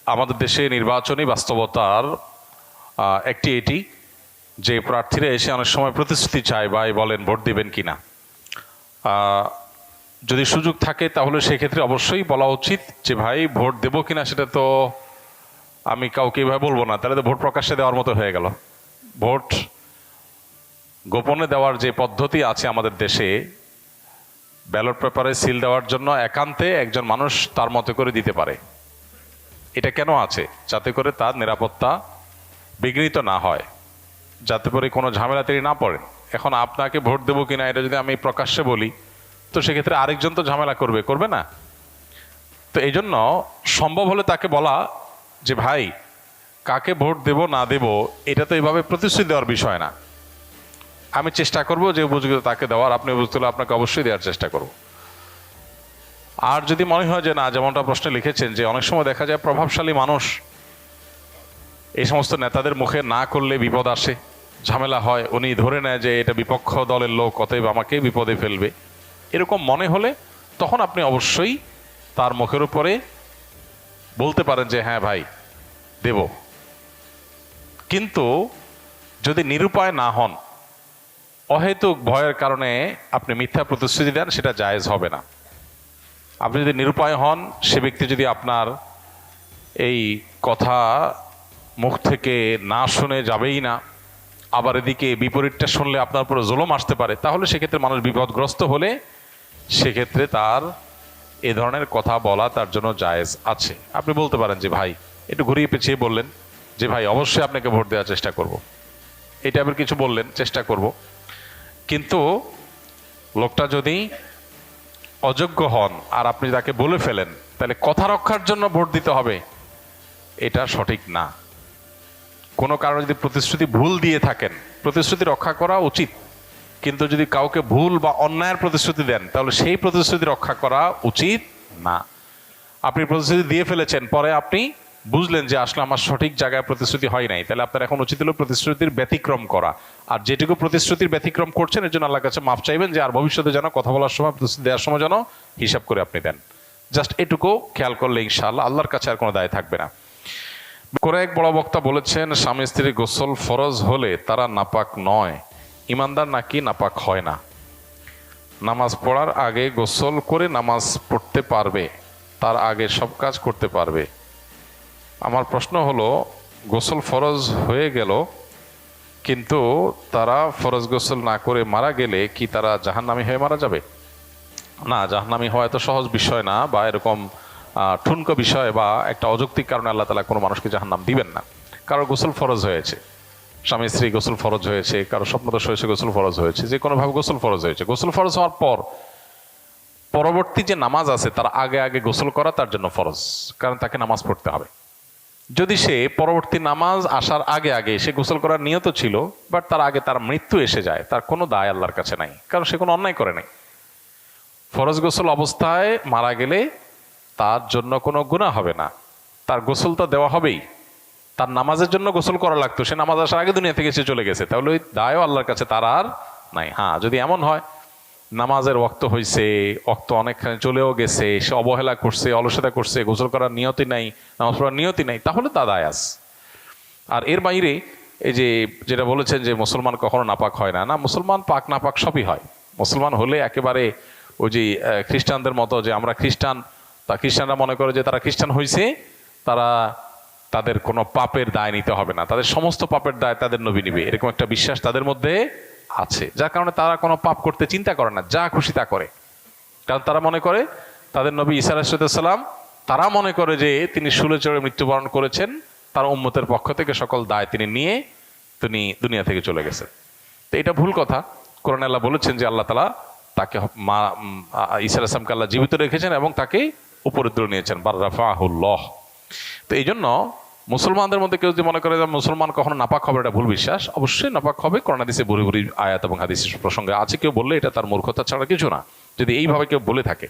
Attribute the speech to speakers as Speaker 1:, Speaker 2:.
Speaker 1: আমাদের দেশে নির্বাচনী বাস্তবতার একটি এটি যে প্রার্থীরা এসে অনেক সময় প্রতিশ্রুতি চায় বা বলেন ভোট দিবেন কিনা। যদি সুযোগ থাকে তাহলে সেক্ষেত্রে অবশ্যই বলা উচিত যে ভাই ভোট দেবো কিনা সেটা তো আমি কাউকে এভাবে বলবো না, তাহলে তো ভোট প্রকাশ্যে দেওয়ার মতো হয়ে গেল। ভোট গোপনে দেওয়ার যে পদ্ধতি আছে আমাদের দেশে, ব্যালট পেপারে সিল দেওয়ার জন্য একান্তে একজন মানুষ তার মতো করে দিতে পারে। এটা কেন আছে? যাতে করে তার নিরাপত্তা বিঘ্নিত না হয়, যাতে করে কোনো ঝামেলা তিনি না পড়েন। এখন আপনাকে ভোট দেবো কিনা এটা যদি আমি প্রকাশ্যে বলি, তো সেক্ষেত্রে আরেকজন তো ঝামেলা করবে না। তো এই জন্য সম্ভব হলে তাকে বলা যে ভাই কাকে ভোট দেব না দেব এটা তো এইভাবে প্রতিশ্রুতি দেওয়ার বিষয় না। আমি চেষ্টা করব যে উপযুক্ত তাকে দেওয়ার, আপনি বুঝতে হলে আপনাকে অবশ্যই দেওয়ার চেষ্টা করব। আর যদি মনে হয় যে না, যেমনটা প্রশ্নে লিখেছেন যে অনেক সময় দেখা যায় প্রভাবশালী মানুষ এই সমস্ত নেতাদের মুখে না করলে বিপদ আসে, ঝামেলা হয়, উনি ধরে নেয় যে এটা বিপক্ষ দলের লোক, অতএব আমাকে বিপদে ফেলবে, এরকম মনে হলে তখন আপনি অবশ্যই তার মুখের উপরে বলতে পারেন যে হ্যাঁ ভাই দেব। কিন্তু যদি নিরুপায় না হন, অহেতুক ভয়ের কারণে আপনি মিথ্যা প্রতিশ্রুতি দেন, সেটা জায়েজ হবে না। আপনি যদি নিরুপায় হন, সে ব্যক্তি যদি আপনার এই কথা মুখ থেকে না শুনে যাবেই না, আবার এদিকে বিপরীতটা শুনলে আপনার উপরে জুলুম আসতে পারে, তাহলে সেক্ষেত্রে মানুষ বিপদগ্রস্ত হলে সেক্ষেত্রে তার এ ধরনের কথা বলা তার জন্য জায়েজ আছে। আপনি বলতে পারেন যে ভাই, একটু ঘুরিয়ে পেঁচিয়ে বললেন যে ভাই অবশ্যই আপনাকে ভোট দেওয়ার চেষ্টা করব, এটা আবার কিছু বললেন চেষ্টা করব। কিন্তু লোকটা যদি অযোগ্য হন আর আপনি তাকে বলে ফেলেন, তাহলে কথা রক্ষার জন্য ভোট দিতে হবে, এটা সঠিক না। কোনো কারণে যদি প্রতিশ্রুতি ভুল দিয়ে থাকেন, প্রতিশ্রুতি রক্ষা করা উচিত, কিন্তু যদি কাউকে ভুল বা অন্যায়ের প্রতিশ্রুতি দেন তাহলে সেই প্রতিশ্রুতি রক্ষা করা উচিত না। আপনি প্রতিশ্রুতি দিয়ে ফেলেছেন, পরে আপনি বুঝলেন যে আসলে আমার সঠিক জায়গায় প্রতিশ্রুতি হয় নাই, তাহলে আপনার এখন উচিত হলো প্রতিশ্রুতির ব্যতিক্রম করা। আর যেটুকু প্রতিশ্রুতির ব্যতিক্রম করছেন এর জন্য আল্লাহর কাছে মাফ চাইবেন, যে আর ভবিষ্যতে যেন কথা বলার সময়, প্রতিশ্রুতি দেওয়ার সময় যেন হিসাব করে আপনি দেন। জাস্ট এটুকু খেয়াল করলে ইনশাআল্লাহ আল্লাহর কাছে আর কোনো দায় থাকবে না। করে এক বড় বক্তা বলেছেন, স্বামী স্ত্রীর গোসল ফরজ হলে তারা নাপাক নয়, ইমানদার নাকি নাপাক হয় না। নামাজ পড়ার আগে গোসল করে নামাজ পড়তে পারবে, তার আগে সব কাজ করতে পারবে। আমার প্রশ্ন হলো, গোসল ফরজ হয়ে গেল কিন্তু তারা ফরজ গোসল না করে মারা গেলে কি তারা জাহান্নামী হয়ে মারা যাবে? না, জাহান্নামী হওয়া এত সহজ বিষয় না, বা এরকম ঠুনকো বিষয় বা একটা অযৌক্তিক কারণে আল্লাহ তাআলা কোনো মানুষকে জাহান্নাম দিবেন না। কারো গোসল ফরজ হয়েছে, স্বামী স্ত্রী গোসল ফরজ হয়েছে, কারো স্বপ্নদোষ হয়েছে গোসল ফরজ হয়েছে, যে কোনোভাবে গোসল ফরজ হয়েছে। গোসল ফরজ হওয়ার পর পরবর্তী যে নামাজ আছে তার আগে আগে গোসল করা তার জন্য ফরজ, কারণ তাকে নামাজ পড়তে হবে। যদি সে পরবর্তী নামাজ আসার আগে আগে সে গোসল করার নিয়ত ছিল, বাট তার আগে তার মৃত্যু এসে যায়, তার কোনো দায় আল্লাহর কাছে নাই, কারণ সে কোনো অন্যায় করে নাই। ফরজ গোসল অবস্থায় মারা গেলে তার জন্য কোনো গুনাহ হবে না, তার গোসল তো দেওয়া হবেই। তার নামাজের জন্য গোসল করা লাগতো, সে নামাজ আসার আগে দুনিয়া থেকে সে চলে গেছে, তাহলে ওই দায়ও আল্লাহর কাছে তার আর নাই। হ্যাঁ, যদি এমন হয় নামাজের ওয়াক্ত হয়েছে, ওয়াক্ত অনেকখানি চলেও গেছে, সে অবহেলা করছে, অলসতা করছে, গোসল করার নিয়তি নাই, নামাজ পড়ার নিয়তি নাই, তাহলে তা দায় আছে। আর এর বাইরে এই যে যেটা বলেছেন যে মুসলমান কখনো নাপাক হয় না, না, মুসলমান পাক নাপাক সবই হয়। মুসলমান হলে একেবারে ওই যে খ্রিস্টানদের মতো যে আমরা খ্রিস্টান, তা খ্রিস্টানরা মনে করে যে তারা খ্রিস্টান হয়েছে, তারা তাদের কোনো পাপের দায় নিতে হবে না, তাদের সমস্ত পাপের দায় তাদের নবী নিবে, এরকম একটা বিশ্বাস তাদের মধ্যে আছে, যার কারণে তারা কোনো পাপ করতে চিন্তা করে না, যা খুশি তা করে। কারণ তারা মনে করে তাদের নবী ঈসা আলাইহিস সালাম, তারা মনে করে যে তিনি শুলে চড়ে মৃত্যুবরণ করেছেন, তার উম্মতের পক্ষ থেকে সকল দায় তিনি নিয়ে তিনি দুনিয়া থেকে চলে গেছেন। তো এটা ভুল কথা। কোরআনে আল্লাহ বলেছেন যে আল্লাহ তাআলা তাকে ঈসা আলাইহিস সালামকে আল্লাহ জীবিত রেখেছেন এবং তাকে উপরে তুলে নিয়েছেন, বার রাফাহুল্লাহ। তো এই জন্য মুসলমানদের মধ্যে কেউ যদি মনে করে যে মুসলমান কখনো নাপাক হবে, এটা ভুল বিশ্বাস। অবশ্যই নাপাক হবে, কোরআন হাদিসে ভুরি ভুরি আয়াত এবং হাদিসের প্রসঙ্গে আছে। কেউ বললে এটা তার মূর্খতা ছাড়া কিছু না, যদি এইভাবে কেউ বলে থাকে।